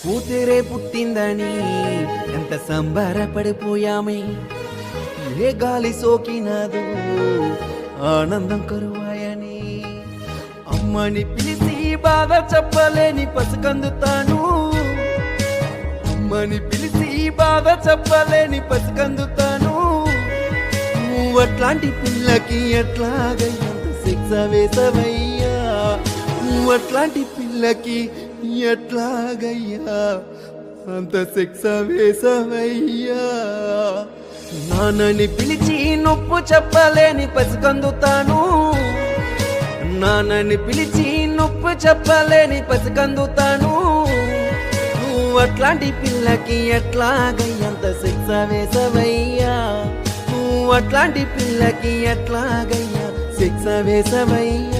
కూతురే పుట్టిందని ఎంత సంబరపడిపోయామే. ఏ గాలి సోకినాదో ఆనందం కరువాయని. అమ్మని పిలిచి బాధ చెప్పలేని పసికందుతాను. అమ్మని పిలిచి బాధ చెప్పలేని పసికందుతాను. నువ్వట్లాంటి పిల్లకి ఎట్లాగయ్యంత శిక్ష వేసవయ్యా. నువ్వట్లాంటి పిల్లకి ఎట్లాగయ్యా అంత శిక్ష వేసవయ్యా. నాన్నని పిలిచి నొప్పు చెప్పలేని పసికందుతాను. నాన్నని పిలిచి నొప్పు చెప్పలేని పసికందుతాను. నువ్వట్లాంటి పిల్లకి ఎట్లాగయ్యంత శిక్ష వేసవయ్యా. నువ్వట్లాంటి పిల్లకి ఎట్లాగయ్యా శిక్ష వేసవయ్యా.